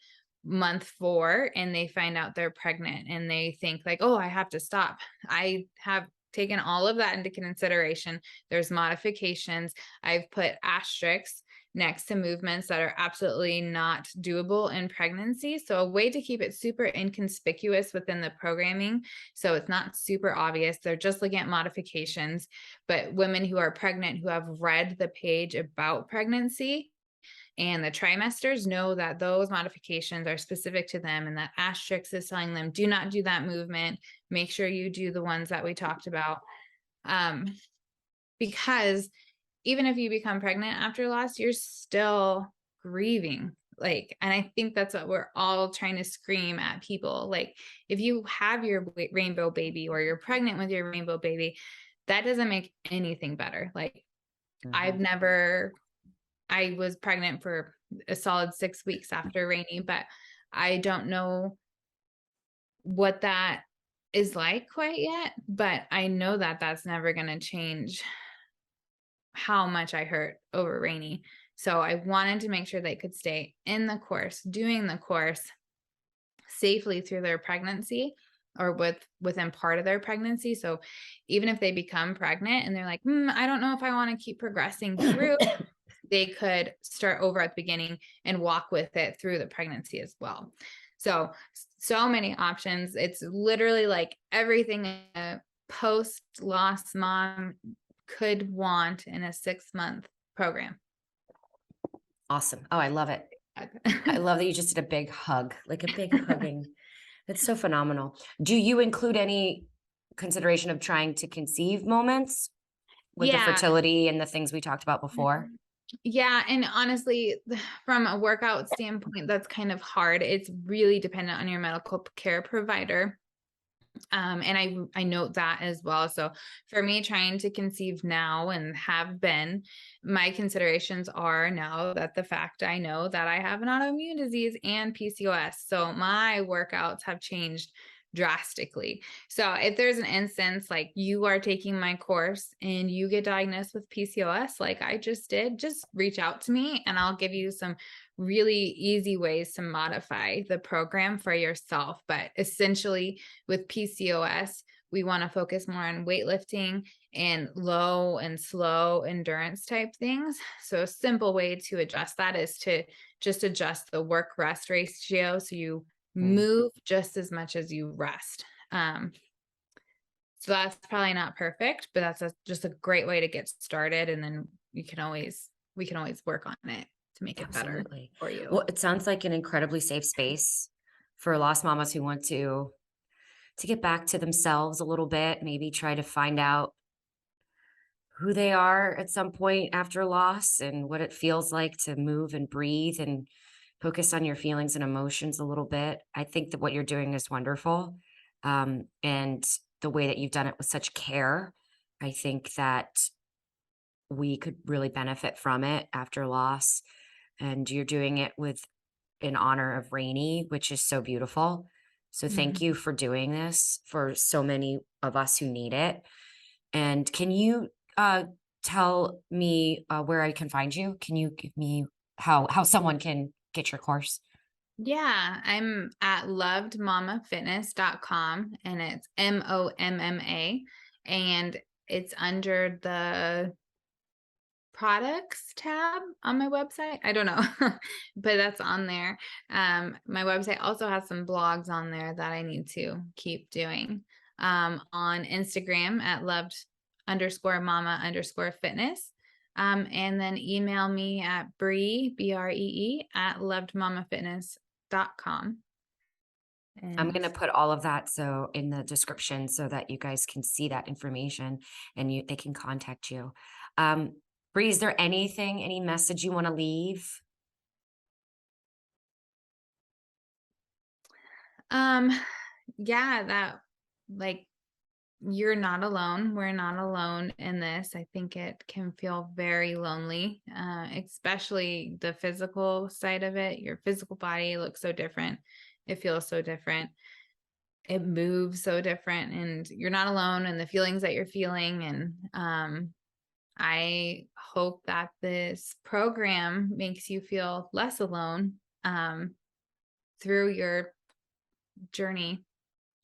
month 4 and they find out they're pregnant and they think like, oh, I have to stop. I have taken all of that into consideration. There's modifications. I've put asterisks next to movements that are absolutely not doable in pregnancy. So a way to keep it super inconspicuous within the programming. So it's not super obvious. They're just looking at modifications, but women who are pregnant, who have read the page about pregnancy and the trimesters, know that those modifications are specific to them, and that asterisk is telling them, do not do that movement. Make sure you do the ones that we talked about. Because even if you become pregnant after loss, you're still grieving. Like, and I think that's what we're all trying to scream at people. Like, if you have your rainbow baby or you're pregnant with your rainbow baby, that doesn't make anything better. Like, I was pregnant for a solid 6 weeks after Rainey, but I don't know what that is like quite yet, but I know that that's never going to change how much I hurt over Rainey. So I wanted to make sure they could stay in the course, doing the course safely through their pregnancy or within part of their pregnancy. So even if they become pregnant and they're like, I don't know if I want to keep progressing through, they could start over at the beginning and walk with it through the pregnancy as well. So many options. It's literally like everything a post-loss mom could want in a 6-month program. Awesome. Oh, I love it. I love that you just did a big hug, like a big hugging. That's so phenomenal. Do you include any consideration of trying to conceive moments with the fertility and the things we talked about before? Yeah. And honestly, from a workout standpoint, that's kind of hard. It's really dependent on your medical care provider. And I note that as well. So for me, trying to conceive now and have been, my considerations are now that the fact I know that I have an autoimmune disease and PCOS. So my workouts have changed drastically. So if there's an instance like you are taking my course and you get diagnosed with PCOS, like I just did, just reach out to me and I'll give you some really easy ways to modify the program for yourself. But essentially, with PCOS, we want to focus more on weightlifting and low and slow endurance type things. So a simple way to adjust that is to just adjust the work rest ratio. So you move just as much as you rest. So that's probably not perfect, but that's just a great way to get started. And then we can always work on it to make it better for you. Well, it sounds like an incredibly safe space for lost mamas who want to get back to themselves a little bit, maybe try to find out who they are at some point after loss and what it feels like to move and breathe and focus on your feelings and emotions a little bit. I think that what you're doing is wonderful. And the way that you've done it with such care, I think that we could really benefit from it after loss. And you're doing it with in honor of Rainey, which is so beautiful. So thank you for doing this for so many of us who need it. And can you tell me where I can find you? Can you give me how someone can get your course? Yeah, I'm at lovedmommafitness.com and it's MOMMA and it's under the products tab on my website. I don't know, but that's on there. My website also has some blogs on there that I need to keep doing. On Instagram at loved_mama_fitness. And then email me at Bree, BREE at lovedmommafitness.com. I'm going to put all of that so in the description so that you guys can see that information and they can contact you. Bree, is there any message you want to leave? Yeah, that like you're not alone. We're not alone in this. I think it can feel very lonely, especially the physical side of it. Your physical body looks so different. It feels so different. It moves so different, and you're not alone in the feelings that you're feeling. And I hope that this program makes you feel less alone. through your journey,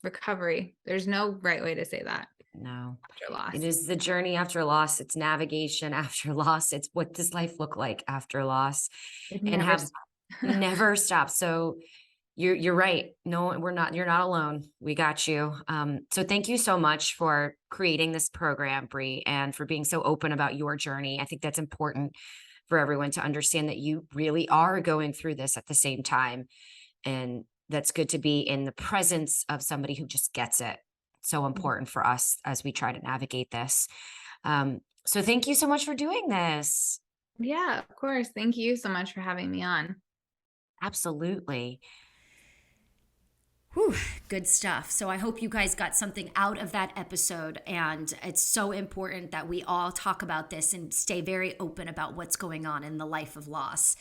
recovery. There's no right way to say that. No, After loss. it is the journey after loss. It's navigation after loss. It's what does life look like after loss, It and never have stops. never stopped. So you're right. No, we're not. You're not alone. We got you. So thank you so much for creating this program, Bree, and for being so open about your journey. I think that's important for everyone to understand that you really are going through this at the same time, and that's good to be in the presence of somebody who just gets it. So important for us as we try to navigate this. So thank you so much for doing this. Yeah, of course. Thank you so much for having me on. Absolutely. Whew, good stuff. So I hope you guys got something out of that episode. And it's so important that we all talk about this and stay very open about what's going on in the life of loss.